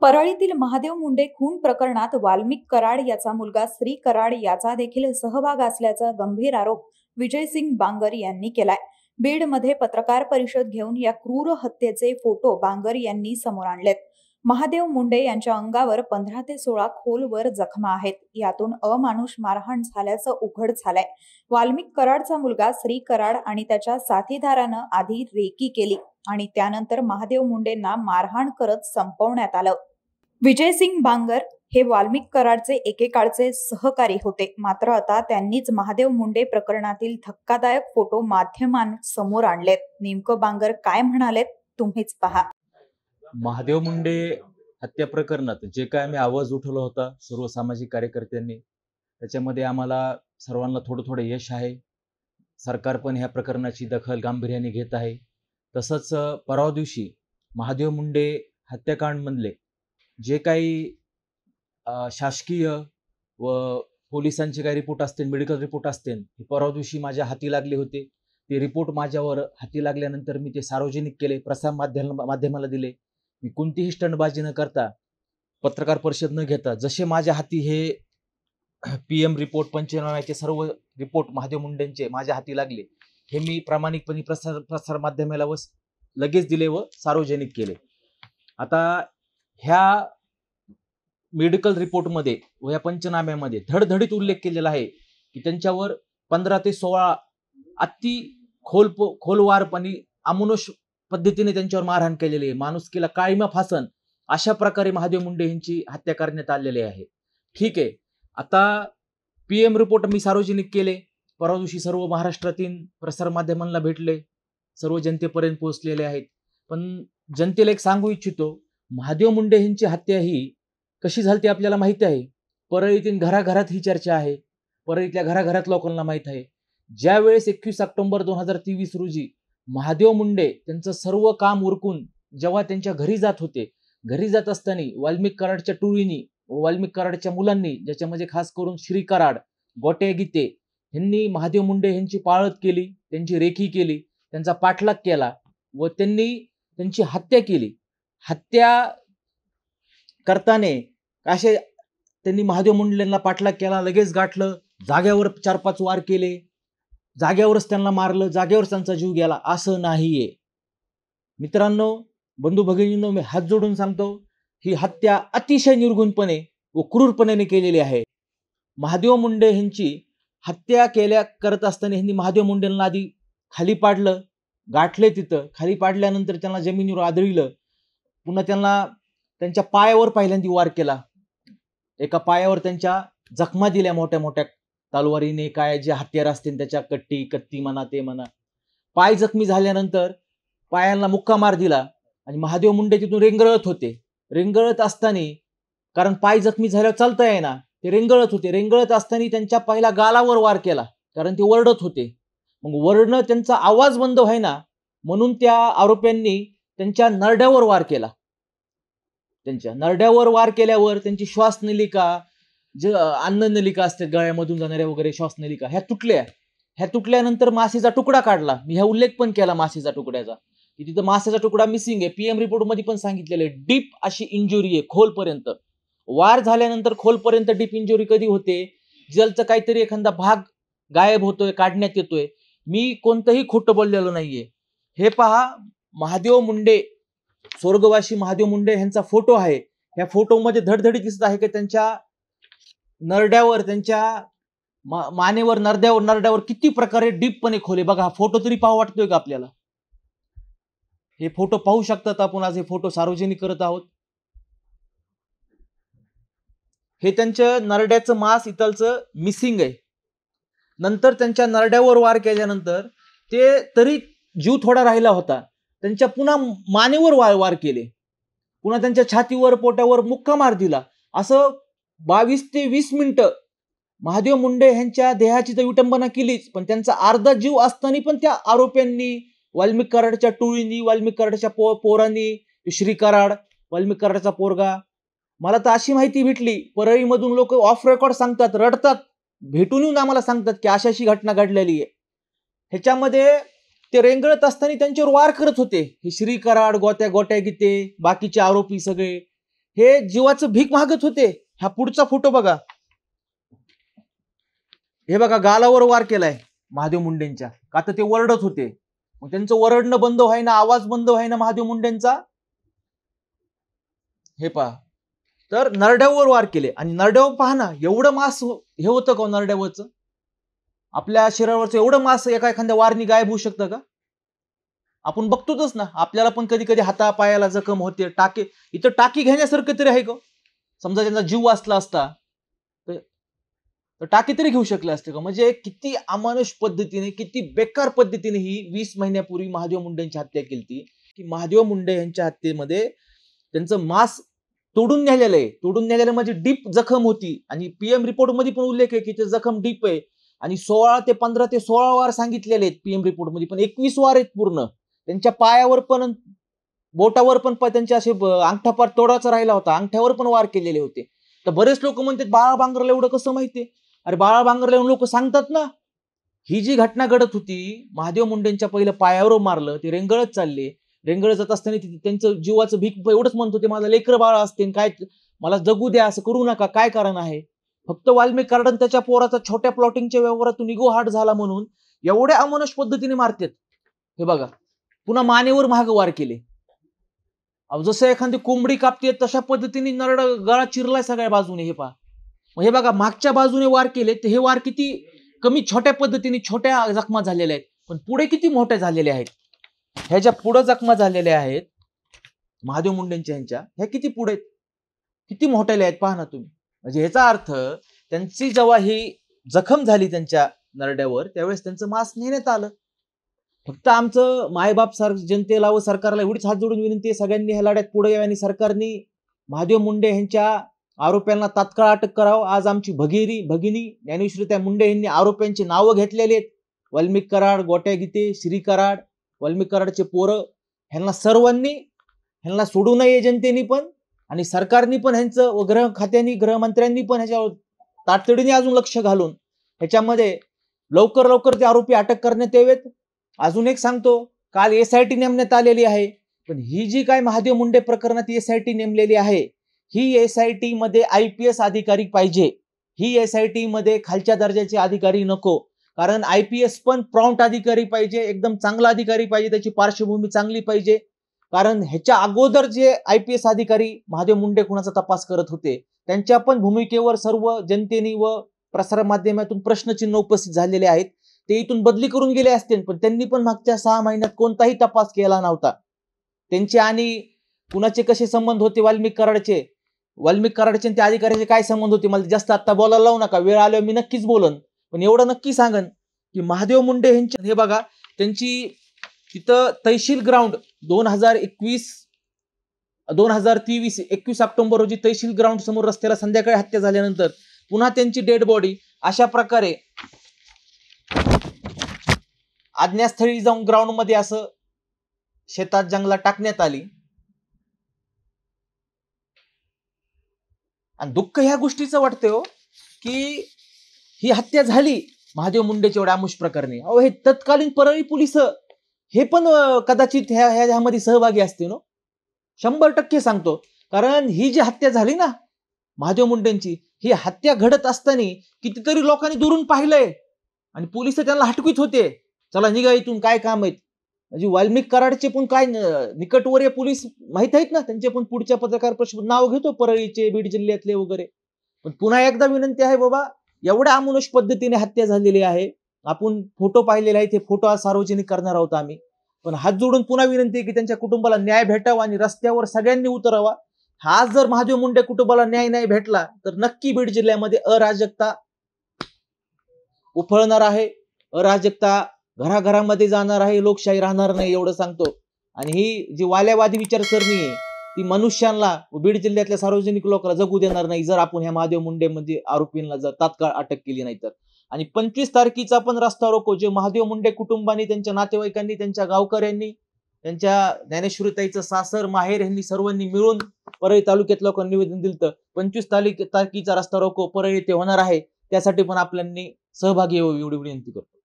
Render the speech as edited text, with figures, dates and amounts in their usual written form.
परळीतील महादेव मुंडे खून प्रकरणात वाल्मिक कराड याचा मुलगा श्री कराड याचा देखील सहभाग असल्याचा गंभीर आरोप विजयसिंग बांगर यांनी केलाय। बीडमध्ये पत्रकार परिषद घेऊन या क्रूर हत्येचे फोटो बांगर यांनी समोर आणलेत। महादेव मुंडे यांच्या अंगावर 15 ते 16 खोलवर जखमा आहेत। यातून अमानुष मारहाण झाल्याचं उघड झालंय। वाल्मिक कराडचा मुलगा श्री कराड आणि त्याच्या साथीदारानं आधी रेकी केली आणि त्यानंतर महादेव मुंडेंना मारहाण करत संपवण्यात आलं। विजयसिंग बांगर हे वाल्मिक कराडचे एकेकाळचे सहकारी होते, मात्र आता त्यांनीच महादेव मुंडे प्रकरणातील धक्कादायक फोटो माध्यमांसमोर आणलेत। नेमकं बांगर काय म्हणालेत तुम्हीच पहा। महादेव मुंडे हत्या प्रकरणात जे काय आम्ही आवाज उठवला होता सर्व सामाजिक कार्यकर्त्यांनी, त्याच्यामध्ये आम्हाला सर्वांना थोडं थोडं यश आहे। सरकार पण ह्या प्रकरणाची दखल गांभीर्याने घेत आहे। तसंच परवा दिवशी महादेव मुंडे हत्याकांड मधले जे काही शासकीय व पोलिसांचे काही रिपोर्ट असतील, मेडिकल रिपोर्ट असतील, हे परवा दिवशी माझ्या हाती लागले होते। ते रिपोर्ट माझ्यावर हाती लागल्यानंतर मी ते सार्वजनिक केले, प्रसार माध्यमाला दिले। मी कोणतीही स्टंटबाजी न करता, पत्रकार परिषद न घेता, जसे माझ्या हाती हे PM रिपोर्ट, पंचनाम्याचे सर्व रिपोर्ट महादेव मुंडेंचे माझ्या हाती लागले, हे मी प्रामाणिकपणे प्रसार माध्यमाला लगेच दिले व सार्वजनिक केले। आता ह्या मेडिकल रिपोर्टमध्ये व या पंचनाम्यामध्ये धडधडीत उल्लेख केलेला आहे की त्यांच्यावर 15 ते 16 अति खोलवारपणे अमानुष पद्धतीने त्यांच्यावर मारहाण केलेली आहे। माणुसकीला काळीमा फासन अशा प्रकारे महादेव मुंडे यांची हत्या करण्यात आलेली आहे। ठीक आहे, आता PM रिपोर्ट मी सार्वजनिक केले। परवा दिवशी सर्व महाराष्ट्रातील प्रसार माध्यमांना भेटले, सर्व जनतेपर्यंत पोहोचलेले आहेत। पण जनतेला एक सांगू इच्छितो, महादेव मुंडे यांची हत्या ही कशी झाली ते आपल्याला माहिती आहे। परळीतील घराघरात ही चर्चा आहे, परळीतल्या घराघरात लोकांना माहित आहे। ज्यावेळेस 21 ऑक्टोबर 2023 रोजी महादेव मुंडे त्यांचं सर्व काम उरकून जेव्हा त्यांच्या घरी जात होते, घरी जात असताना वाल्मिक कराडच्या टोळीनी व वाल्मिक कराडच्या मुलांनी, ज्याच्यामध्ये खास करून श्री कराड, गोट्या गीते यांनी महादेव मुंडे यांची पाळत केली, त्यांची रेखी केली, त्यांचा पाठलाग केला व त्यांनी त्यांची हत्या केली। हत्या करताना असे त्यांनी महादेव मुंडेंना पाठलाग केला, लगेच गाठलं, जाग्यावर 4-5 वार केले, जाग्यावरच त्यांना मारलं, जाग्यावरच त्यांचा जीव गेला, असं नाहीये मित्रांनो, बंधू भगिनींनो, मी हात जोडून सांगतो, ही हत्या अतिशय निर्घृणपणे व क्रूरपणे केलेली आहे। महादेव मुंडे यांची हत्या करत असताना यांनी महादेव मुंडेंना आधी खाली पाडलं, गाठले, तिथं खाली पाडल्यानंतर त्यांना जमिनीवर आदळलं, पुन्हा त्यांना त्यांच्या पायावर पहिल्यांदा वार केला, एका पायावर त्यांच्या जखमा दिल्या मोठ्या मोठ्या तलवारीने, काय जे हत्यार असतील त्याच्या कत्ती म्हणा ते म्हणा। पाय जखमी झाल्यानंतर पायांना मुक्का मार दिला आणि महादेव मुंडे तिथून रेंगळत होते। रेंगळत असताना, कारण पाय जखमी झाल्यावर चालता येईना, ते रेंगळत होते, रेंगळत असताना त्यांच्या पहिला गालावर वार केला, कारण ते वरडत होते। मग वरडणं, त्यांचा आवाज बंद व्हायना म्हणून त्या आरोपींनी त्यांच्या नरड्यावर वार केला। त्यांच्या नरड्यावर वार केल्यावर त्यांची श्वासनलिका, जे अन्ननलिका असते गळ्यामधून जाणाऱ्या वगैरे श्वासनलिका, ह्या तुटल्या। ह्या तुटल्यानंतर मासेचा तुकडा काढला। मी ह्या उल्लेख पण केला मासेचा तुकड्याचा, की तिथं मासेचा तुकडा मिसिंग आहे। PM रिपोर्ट मध्ये पण सांगितलेलं आहे, डीप अशी इंजुरी आहे, खोलपर्यंत वार झाल्यानंतर खोलपर्यंत डीप इंजुरी कधी होते, जलचा काहीतरी एखादा भाग गायब होतोय, काढण्यात येतोय। मी कोणतंही खोटं बोललेलो नाहीये। हे पहा, महादेव मुंडे, स्वर्गवासी महादेव मुंडे यांचा फोटो आहे। ह्या फोटोमध्ये धडधडी दिसत आहे की त्यांच्या नरड्यावर, त्यांच्या मानेवर, नरड्यावर किती प्रकारे डीपपणे खोले। बघा, हा फोटो तरी पाहू वाटतोय का आपल्याला? हे फोटो पाहू शकतात आपण, आज हे फोटो सार्वजनिक करत आहोत। हे त्यांच्या नरड्याचं मांस इथलचं मिसिंग आहे। नंतर त्यांच्या नरड्यावर वार केल्यानंतर ते तरी जीव थोडा राहिला होता, त्यांच्या पुन्हा मानेवर वार केले, पुन्हा त्यांच्या छातीवर, पोटावर मुक्का मार दिला। असं 22 ते 20 मिनिटं महादेव मुंडे यांच्या देहाची तर विटंबना केलीच, पण त्यांचा अर्धा जीव असताना पण त्या आरोपींनी, वाल्मिक कराडच्या टोळींनी, वाल्मिक कराडच्या पोरांनी, श्री कराड, वाल्मिक कराडचा पोरगा, मला तर अशी माहिती भेटली, परळीमधून लोक ऑफ रेकॉर्ड सांगतात, रडतात, भेटून येऊन आम्हाला सांगतात की अशी घटना घडलेली आहे। ह्याच्यामध्ये ते रेंगळत असताना त्यांच्यावर वार करत होते हे श्री कराड, गोट्या गीते, बाकीचे आरोपी सगळे। हे जीवाचं भीक मागत होते. हा पुढचा फोटो बघा, हे बघा गालावर वार केलाय महादेव मुंडेंच्या, का तर ते वरडत होते. मग त्यांचं वरडणं बंद व्हायना, आवाज बंद व्हायना महादेव मुंडेंचा. हे पहा, तर नरड्यावर वार केले. आणि नरड्यावर पहा ना, एवढं मांस हे होतं का नरड्यावरचं? आपल्या शरीरावरचं एवढं मांस एका एखाद्या वारनी गायब होऊ शकतं का? आपण बघतोच ना, आपल्याला पण कधी कधी हाता पायाला जखम होते, टाके. इथं टाकी घेण्यासारखं तरी आहे का? समजा त्यांचा जीव वाचला असता तर टाकी तरी घेऊ शकले असते का? म्हणजे किती अमानुष पद्धतीने, किती बेकार पद्धतीने ही 20 महिन्यापूर्वी महादेव मुंडेंची हत्या केली. की महादेव मुंडे यांच्या हत्येमध्ये त्यांचं मांस तोडून नेलेलं आहे. तोडून नेलेलं म्हणजे डीप जखम होती. आणि पीएम रिपोर्ट मध्ये पण उल्लेख आहे की ते जखम डीप आहे. आणि 15 ते 16 वार सांगितलेले आहेत पीएम रिपोर्ट मध्ये, पण 21 वार आहेत पूर्ण. त्यांच्या पायावर पण, बोटावर पण त्यांच्या असे अंगठा पार तोडाचा राहिला होता, अंगठ्यावर पण वार केलेले होते. तर बरेच लोक म्हणतात बाळा बांगरला एवढं कसं माहितीये? अरे बाळा बांगरला येऊन लोक सांगतात ना, ही जी घटना घडत होती, महादेव मुंडेंच्या पहिलं पायावर मारलं, ते रेंगळत चालले. रेंगळत जात असताना त्यांचं जीवाचं भीक एवढंच म्हणत होते, माझं लेकरं बाळ असते, काय मला जगू द्या, असं करू नका, काय कारण आहे? फक्त वाल्मिक कराड त्याच्या पोराचा छोट्या प्लॉटिंगच्या व्यवहारातून इगो हार्ट झाला म्हणून एवढ्या अमानुष पद्धतीने मारतात. हे बघा, पुन्हा मानेवर महाग वार केले. जसं एखादी कोंबडी कापते तशा पद्धतीने नरड गळा चिरलाय सगळ्या बाजूने. हे पहा, हे बघा, मागच्या बाजूने वार केले, तर हे वार किती कमी छोट्या पद्धतीने छोट्या जखमा झालेल्या आहेत, पण पुढे किती मोठ्या झालेल्या आहेत. ह्याच्या पुढे जखमा झालेल्या आहेत महादेव मुंडेंच्या, ह्यांच्या ह्या किती पुढे आहेत, किती मोठ्याल्या आहेत पहा ना तुम्ही. म्हणजे ह्याचा अर्थ त्यांची जेव्हा ही जखम झाली त्यांच्या नरड्यावर, त्यावेळेस त्यांचं मांस नेण्यात आलं. फक्त आमचं मायबाप जनतेला व सरकारला एवढीच हात जोडून विनंती आहे, सगळ्यांनी ह्या लढ्यात पुढे यावे आणि सरकारने महादेव मुंडे यांच्या आरोप्यांना तात्काळ अटक करावं. आज आमची भगिनी ज्ञानेश्वरी मुंडे यांनी आरोप्यांची नावं घेतलेली आहेत. वाल्मिक कराड, गोट्या गीते, श्री कराड, वाल्मिक कराडचे पोरं, ह्यांना सर्वांनी ह्यांना सोडू नये जनतेने पण, आणि सरकारने पण ह्यांचं व गृह खात्याने, गृहमंत्र्यांनी पण ह्याच्यावर तातडीने अजून लक्ष घालून ह्याच्यामध्ये लवकर ते आरोपी अटक करण्यात यावेत. अजून एक सांगतो, काल SIT नेमण्यात आलेली आहे, पण ही जी काय महादेव मुंडे प्रकरणात SIT नेमलेली आहे, ही SIT मध्ये IPS अधिकारी पाहिजे. ही SIT मध्ये खालच्या दर्जाचे अधिकारी नको. कारण IPS पण प्रॉम्प्ट अधिकारी पाहिजे, एकदम चांगला अधिकारी पाहिजे, त्याची पार्श्वभूमी चांगली पाहिजे. कारण ह्याच्या अगोदर जे IPS अधिकारी महादेव मुंडे खुनाचा तपास करत होते, त्यांच्या पण भूमिकेवर सर्व जनतेने व प्रसार माध्यमातून प्रश्नचिन्ह उपस्थित झालेले आहेत. ते इथून बदली करून गेले असतील, पण त्यांनी पण मागच्या 6 महिन्यात कोणताही तपास केला नव्हता. त्यांचे आणि कुणाचे कसे संबंध होते, वाल्मिक कराडचे आणि त्या अधिकाऱ्याचे काय संबंध होते, मला जास्त आता बोलायला लावू नका, वेळ आल्यावर मी नक्कीच बोलन. पण एवढं नक्की सांगन की महादेव मुंडे यांच्या, हे बघा, त्यांची तिथं तहसील ग्राउंड 21 ऑक्टोबर रोजी तहसील ग्राउंड समोर रस्त्याला संध्याकाळी हत्या झाल्यानंतर पुन्हा त्यांची डेड बॉडी अशा प्रकारे अज्ञातस्थळी जाऊन ग्राउंड मध्ये असं शेतात जंगलात टाकण्यात आली. आणि दुःख ह्या गोष्टीचं वाटतंय हो, की ही हत्या झाली महादेव मुंडेच्या एवढ्या आमुष प्रकरणी. अहो, हे तत्कालीन परळी पोलिस हे पण कदाचित ह्यामध्ये सहभागी असतील, 100% सांगतो. कारण ही जी हत्या झाली ना महादेव मुंडेंची, ही हत्या घडत असताना कितीतरी लोकांनी दुरून पाहिलंय आणि पोलिस त्यांना हटवीत होते, चला निघा इथून, काय काम आहेत. म्हणजे वाल्मिक कराडचे पण काय निकटवर्य पोलीस माहित आहेत ना, त्यांचे पण पुढच्या पत्रकार परिषदेत नाव घेतो, परळीचे, बीड जिल्ह्यातले वगैरे. पण पुन्हा एकदा विनंती आहे बाबा, एवढ्या अमानुष पद्धतीने हत्या झालेली आहे. आपण फोटो पाहिलेले आहेत, हे फोटो आज सार्वजनिक करणार आहोत आम्ही. पण हात जोडून पुन्हा विनंती आहे की त्यांच्या कुटुंबाला न्याय भेटावा आणि रस्त्यावर सगळ्यांनी उतरावा. आज जर महादेव मुंडे कुटुंबाला न्याय नाही भेटला तर नक्की बीड जिल्ह्यामध्ये अराजकता उफळणार आहे, अराजकता घराघरामध्ये जाणार आहे, लोकशाही राहणार नाही, एवढं सांगतो. आणि ही जी वाल्यावादी विचारसरणी आहे ती मनुष्यांना, बीड जिल्ह्यातल्या सार्वजनिक लोकांना जगू देणार नाही जर आपण ह्या महादेव मुंडे म्हणजे आरोपींना जर तात्काळ अटक केली नाही तर. आणि 25 तारखेचा पण रस्ता रोको जे महादेव मुंडे कुटुंबांनी, त्यांच्या नातेवाईकांनी, त्यांच्या गावकऱ्यांनी, त्यांच्या ज्ञानेश्वरीताईचं सासर माहेर यांनी सर्वांनी मिळून परळी तालुक्यात लोकांनी निवेदन दिलं. 25 तारखेचा रस्ता रोको परळी येथे होणार आहे, त्यासाठी पण आपल्यांनी सहभागी व्हावे एवढी विनंती करतो.